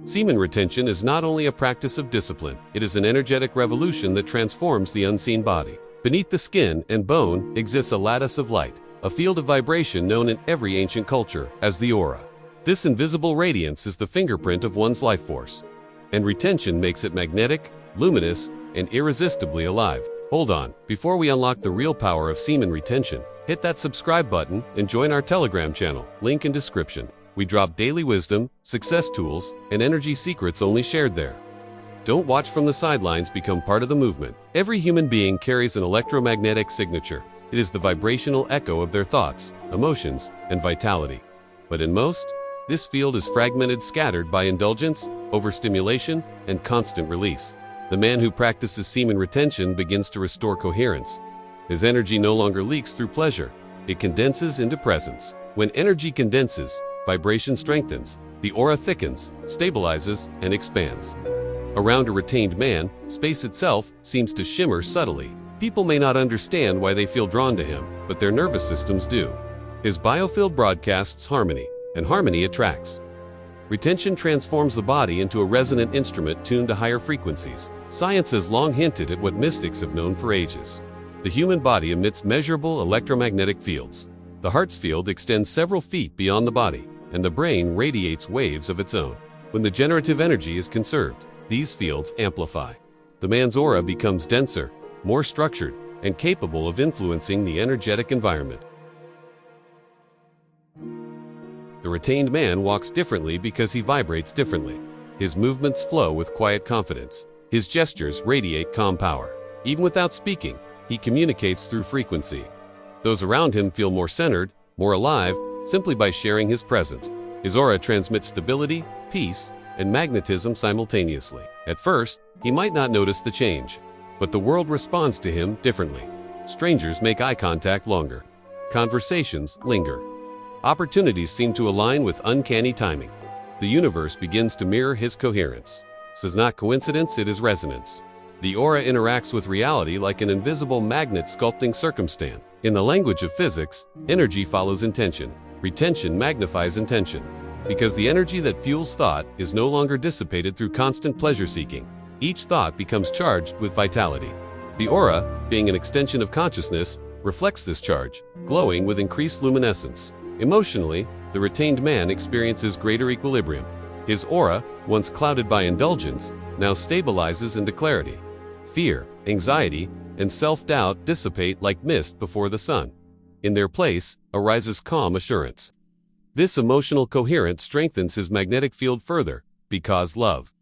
Semen retention is not only a practice of discipline, it is an energetic revolution that transforms the unseen body. Beneath the skin and bone exists a lattice of light, a field of vibration known in every ancient culture as the aura. This invisible radiance is the fingerprint of one's life force, and retention makes it magnetic, luminous, and irresistibly alive. Hold on, before we unlock the real power of semen retention, hit that subscribe button and join our Telegram channel, link in description. We drop daily wisdom, success tools, and energy secrets only shared there. Don't watch from the sidelines, become part of the movement. Every human being carries an electromagnetic signature. It is the vibrational echo of their thoughts, emotions, and vitality. But in most, this field is fragmented, scattered by indulgence, overstimulation, and constant release. The man who practices semen retention begins to restore coherence. His energy no longer leaks through pleasure. It condenses into presence. When energy condenses, vibration strengthens, the aura thickens, stabilizes, and expands. Around a retained man, space itself seems to shimmer subtly. People may not understand why they feel drawn to him, but their nervous systems do. His biofield broadcasts harmony, and harmony attracts. Retention transforms the body into a resonant instrument tuned to higher frequencies. Science has long hinted at what mystics have known for ages. The human body emits measurable electromagnetic fields. The heart's field extends several feet beyond the body, and the brain radiates waves of its own. When the generative energy is conserved, these fields amplify. The man's aura becomes denser, more structured, and capable of influencing the energetic environment. The retained man walks differently because he vibrates differently. His movements flow with quiet confidence. His gestures radiate calm power. Even without speaking, he communicates through frequency. Those around him feel more centered, more alive, simply by sharing his presence. His aura transmits stability, peace, and magnetism simultaneously. At first, he might not notice the change, but the world responds to him differently. Strangers make eye contact longer. Conversations linger. Opportunities seem to align with uncanny timing. The universe begins to mirror his coherence. This is not coincidence, it is resonance. The aura interacts with reality like an invisible magnet sculpting circumstance. In the language of physics, energy follows intention. Retention magnifies intention. Because the energy that fuels thought is no longer dissipated through constant pleasure-seeking. Each thought becomes charged with vitality. The aura, being an extension of consciousness, reflects this charge, glowing with increased luminescence. Emotionally, the retained man experiences greater equilibrium. His aura, once clouded by indulgence, now stabilizes into clarity. Fear, anxiety, and self-doubt dissipate like mist before the sun. In their place arises calm assurance. This emotional coherence strengthens his magnetic field further, because love,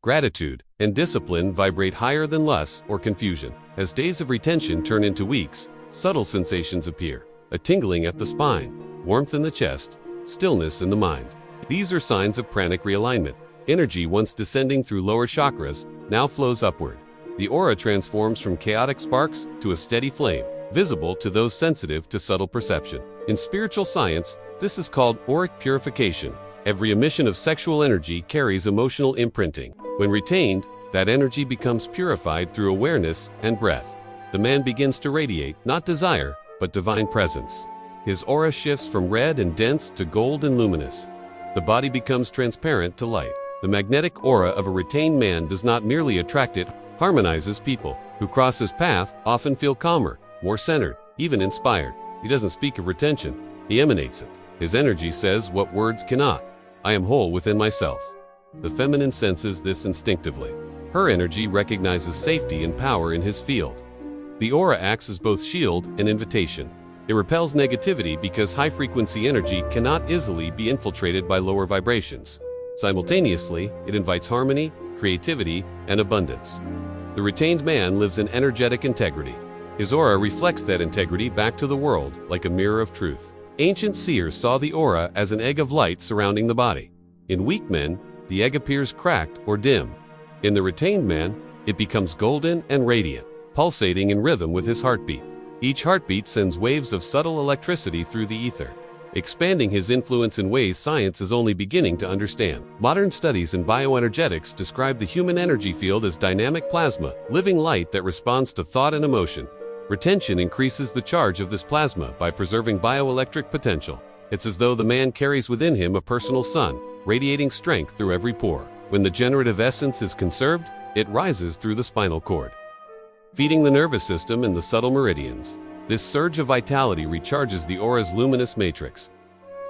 gratitude, and discipline vibrate higher than lust or confusion. As days of retention turn into weeks, subtle sensations appear. A tingling at the spine, warmth in the chest, stillness in the mind. These are signs of pranic realignment. Energy once descending through lower chakras now flows upward. The aura transforms from chaotic sparks to a steady flame, visible to those sensitive to subtle perception. In spiritual science, this is called auric purification. Every emission of sexual energy carries emotional imprinting. When retained, that energy becomes purified through awareness and breath. The man begins to radiate not desire, but divine presence. His aura shifts from red and dense to gold and luminous. The body becomes transparent to light. The magnetic aura of a retained man does not merely attract, it harmonizes. People who cross his path often feel calmer, more centered, even inspired. He doesn't speak of retention, he emanates it. His energy says what words cannot. I am whole within myself. The feminine senses this instinctively. Her energy recognizes safety and power in his field. The aura acts as both shield and invitation. It repels negativity because high-frequency energy cannot easily be infiltrated by lower vibrations. Simultaneously, it invites harmony, creativity, and abundance. The retained man lives in energetic integrity. His aura reflects that integrity back to the world like a mirror of truth. Ancient seers saw the aura as an egg of light surrounding the body. In weak men, the egg appears cracked or dim. In the retained man, it becomes golden and radiant, pulsating in rhythm with his heartbeat. Each heartbeat sends waves of subtle electricity through the ether, expanding his influence in ways science is only beginning to understand. Modern studies in bioenergetics describe the human energy field as dynamic plasma, living light that responds to thought and emotion. Retention increases the charge of this plasma by preserving bioelectric potential. It's as though the man carries within him a personal sun, radiating strength through every pore. When the generative essence is conserved, it rises through the spinal cord, feeding the nervous system and the subtle meridians. This surge of vitality recharges the aura's luminous matrix.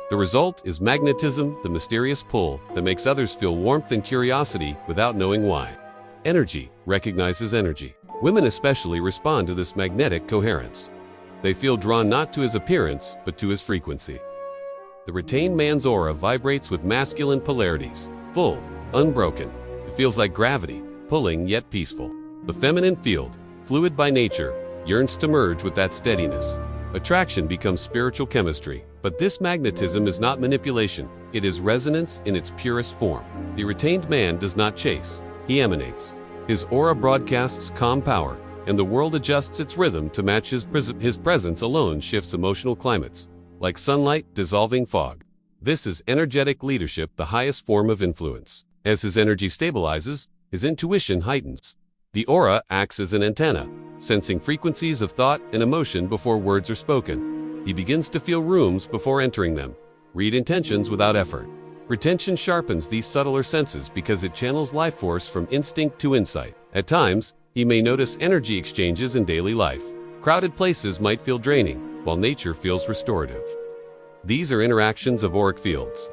The result is magnetism, the mysterious pull that makes others feel warmth and curiosity without knowing why. Energy recognizes energy. Women especially respond to this magnetic coherence. They feel drawn not to his appearance, but to his frequency. The retained man's aura vibrates with masculine polarities, full, unbroken. It feels like gravity, pulling yet peaceful. The feminine field, fluid by nature, yearns to merge with that steadiness. Attraction becomes spiritual chemistry, but this magnetism is not manipulation. It is resonance in its purest form. The retained man does not chase, he emanates. His aura broadcasts calm power, and the world adjusts its rhythm to match his presence alone shifts emotional climates, like sunlight dissolving fog. This is energetic leadership, the highest form of influence. As his energy stabilizes, his intuition heightens. The aura acts as an antenna, sensing frequencies of thought and emotion before words are spoken. He begins to feel rooms before entering them, read intentions without effort. Retention sharpens these subtler senses because it channels life force from instinct to insight. At times, he may notice energy exchanges in daily life. Crowded places might feel draining, while nature feels restorative. These are interactions of auric fields.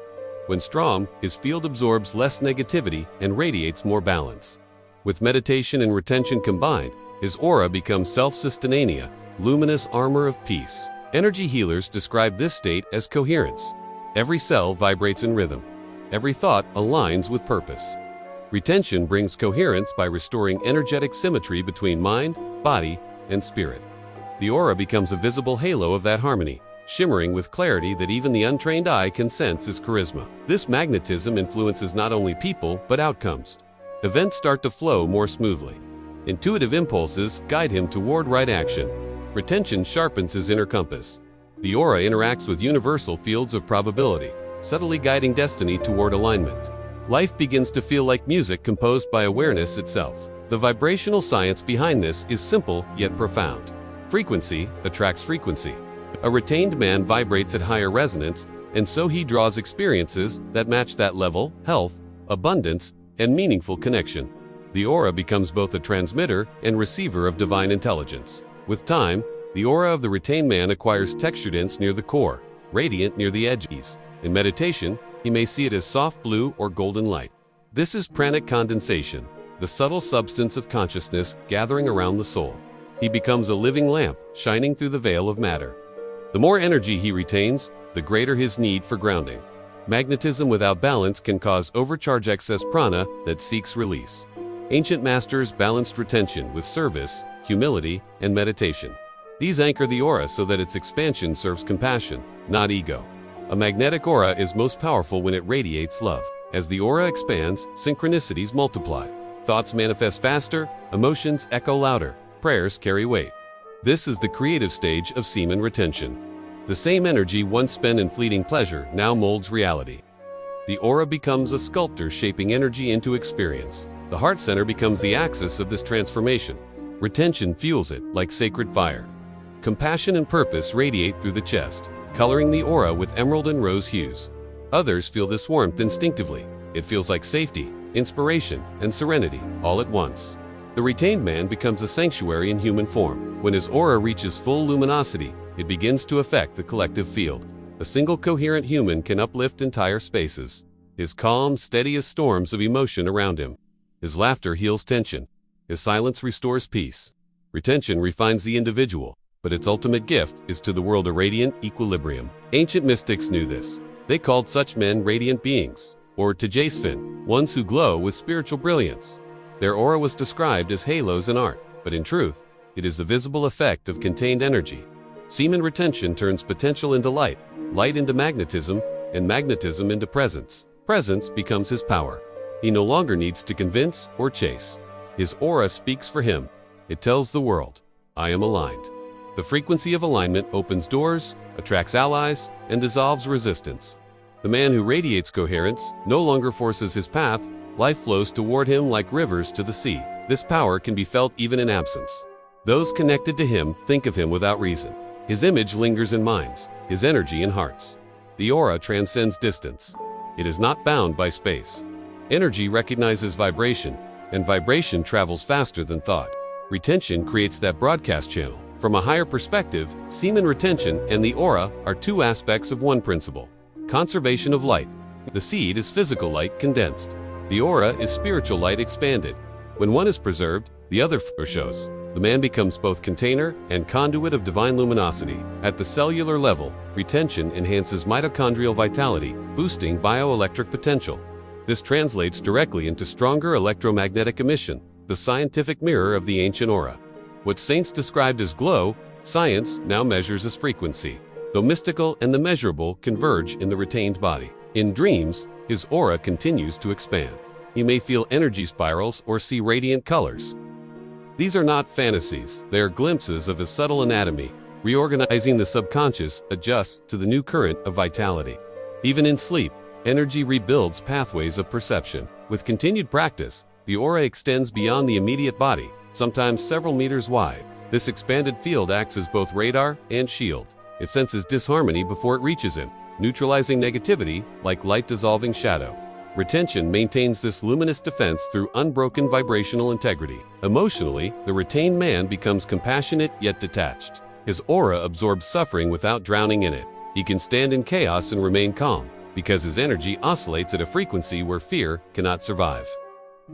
When strong, his field absorbs less negativity and radiates more balance. With meditation and retention combined, his aura becomes self-sustaining, luminous armor of peace. Energy healers describe this state as coherence. Every cell vibrates in rhythm. Every thought aligns with purpose. Retention brings coherence by restoring energetic symmetry between mind, body, and spirit. The aura becomes a visible halo of that harmony, shimmering with clarity that even the untrained eye can sense as charisma. This magnetism influences not only people, but outcomes. Events start to flow more smoothly. Intuitive impulses guide him toward right action. Retention sharpens his inner compass. The aura interacts with universal fields of probability, subtly guiding destiny toward alignment. Life begins to feel like music composed by awareness itself. The vibrational science behind this is simple yet profound. Frequency attracts frequency. A retained man vibrates at higher resonance, and so he draws experiences that match that level, health, abundance, and meaningful connection. The aura becomes both a transmitter and receiver of divine intelligence. With time, the aura of the retained man acquires texturedness near the core, radiant near the edges. In meditation, he may see it as soft blue or golden light. This is pranic condensation, the subtle substance of consciousness gathering around the soul. He becomes a living lamp, shining through the veil of matter. The more energy he retains, the greater his need for grounding. Magnetism without balance can cause overcharge excess prana that seeks release. Ancient masters balanced retention with service, humility, and meditation. These anchor the aura so that its expansion serves compassion, not ego. A magnetic aura is most powerful when it radiates love. As the aura expands, synchronicities multiply. Thoughts manifest faster, emotions echo louder, prayers carry weight. This is the creative stage of semen retention. The same energy once spent in fleeting pleasure now molds reality. The aura becomes a sculptor shaping energy into experience. The heart center becomes the axis of this transformation. Retention fuels it like sacred fire. Compassion and purpose radiate through the chest, coloring the aura with emerald and rose hues. Others feel this warmth instinctively. It feels like safety, inspiration, and serenity, all at once. The retained man becomes a sanctuary in human form. When his aura reaches full luminosity, it begins to affect the collective field. A single coherent human can uplift entire spaces. His calm, steady as storms of emotion around him. His laughter heals tension. His silence restores peace. Retention refines the individual, but its ultimate gift is to the world a radiant equilibrium. Ancient mystics knew this. They called such men radiant beings, or Tejasvin, ones who glow with spiritual brilliance. Their aura was described as halos in art, but in truth, it is the visible effect of contained energy. Semen retention turns potential into light, light into magnetism, and magnetism into presence. Presence becomes his power. He no longer needs to convince or chase. His aura speaks for him. It tells the world, I am aligned. The frequency of alignment opens doors, attracts allies, and dissolves resistance. The man who radiates coherence no longer forces his path. Life flows toward him like rivers to the sea. This power can be felt even in absence. Those connected to him think of him without reason. His image lingers in minds, his energy in hearts. The aura transcends distance. It is not bound by space. Energy recognizes vibration, and vibration travels faster than thought. Retention creates that broadcast channel. From a higher perspective, semen retention and the aura are two aspects of one principle: conservation of light. The seed is physical light condensed. The aura is spiritual light expanded. When one is preserved, the other shows. The man becomes both container and conduit of divine luminosity. At the cellular level, retention enhances mitochondrial vitality, boosting bioelectric potential. This translates directly into stronger electromagnetic emission, the scientific mirror of the ancient aura. What saints described as glow, science now measures as frequency. Though mystical and the measurable converge in the retained body. In dreams, his aura continues to expand. He may feel energy spirals or see radiant colors. These are not fantasies, they are glimpses of his subtle anatomy. Reorganizing the subconscious adjusts to the new current of vitality. Even in sleep, energy rebuilds pathways of perception. With continued practice, the aura extends beyond the immediate body, sometimes several meters wide. This expanded field acts as both radar and shield. It senses disharmony before it reaches him, neutralizing negativity like light-dissolving shadow. Retention maintains this luminous defense through unbroken vibrational integrity. Emotionally, the retained man becomes compassionate yet detached. His aura absorbs suffering without drowning in it. He can stand in chaos and remain calm, because his energy oscillates at a frequency where fear cannot survive.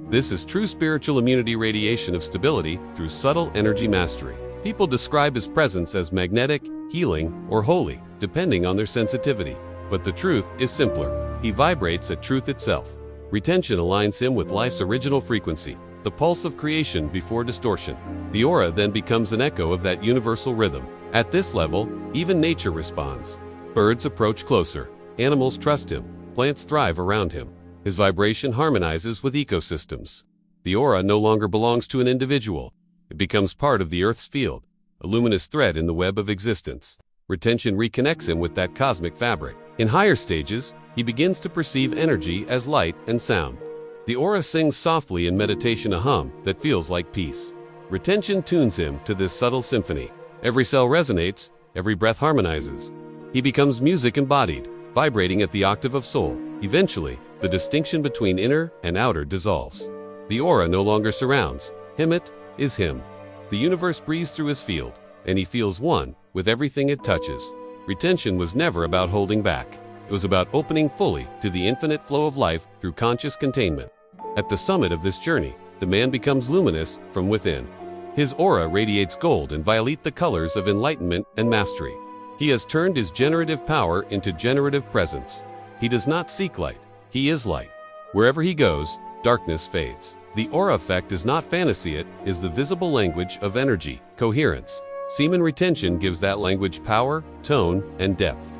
This is true spiritual immunity, radiation of stability through subtle energy mastery. People describe his presence as magnetic, healing, or holy, depending on their sensitivity. But the truth is simpler. He vibrates at truth itself. Retention aligns him with life's original frequency, the pulse of creation before distortion. The aura then becomes an echo of that universal rhythm. At this level, even nature responds. Birds approach closer. Animals trust him. Plants thrive around him. His vibration harmonizes with ecosystems. The aura no longer belongs to an individual. It becomes part of the Earth's field, a luminous thread in the web of existence. Retention reconnects him with that cosmic fabric. In higher stages, he begins to perceive energy as light and sound. The aura sings softly in meditation, a hum that feels like peace. Retention tunes him to this subtle symphony. Every cell resonates, every breath harmonizes. He becomes music embodied, vibrating at the octave of soul. Eventually, the distinction between inner and outer dissolves. The aura no longer surrounds him, it is him. The universe breathes through his field, and he feels one with everything it touches. Retention was never about holding back. It was about opening fully to the infinite flow of life through conscious containment. At the summit of this journey, the man becomes luminous from within. His aura radiates gold and violet, the colors of enlightenment and mastery. He has turned his generative power into generative presence. He does not seek light, he is light. Wherever he goes, darkness fades. The aura effect is not fantasy, it is the visible language of energy, coherence. Semen retention gives that language power, tone, and depth.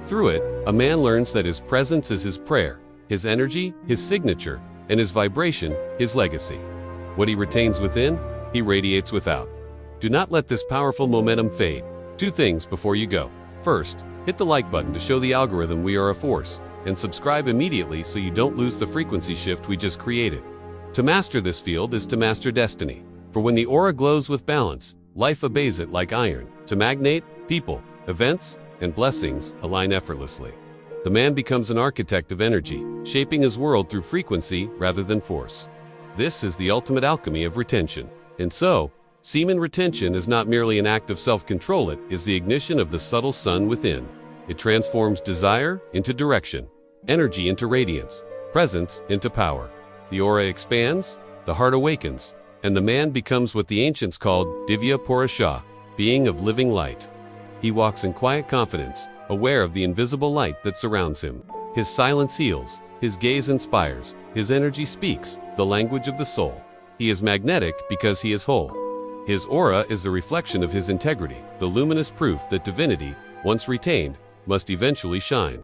Through it, a man learns that his presence is his prayer, his energy, his signature, and his vibration, his legacy. What he retains within, he radiates without. Do not let this powerful momentum fade. 2 things before you go. First, hit the like button to show the algorithm we are a force, and subscribe immediately so you don't lose the frequency shift we just created. To master this field is to master destiny. For when the aura glows with balance, life obeys it like iron. To magnate, people, events, and blessings align effortlessly. The man becomes an architect of energy, shaping his world through frequency rather than force. This is the ultimate alchemy of retention. And so, semen retention is not merely an act of self-control, it is the ignition of the subtle sun within. It transforms desire into direction, energy into radiance, presence into power. The aura expands, the heart awakens, and the man becomes what the ancients called Divya Purusha, being of living light. He walks in quiet confidence, aware of the invisible light that surrounds him. His silence heals, his gaze inspires, his energy speaks the language of the soul. He is magnetic because he is whole. His aura is the reflection of his integrity, the luminous proof that divinity, once retained, must eventually shine.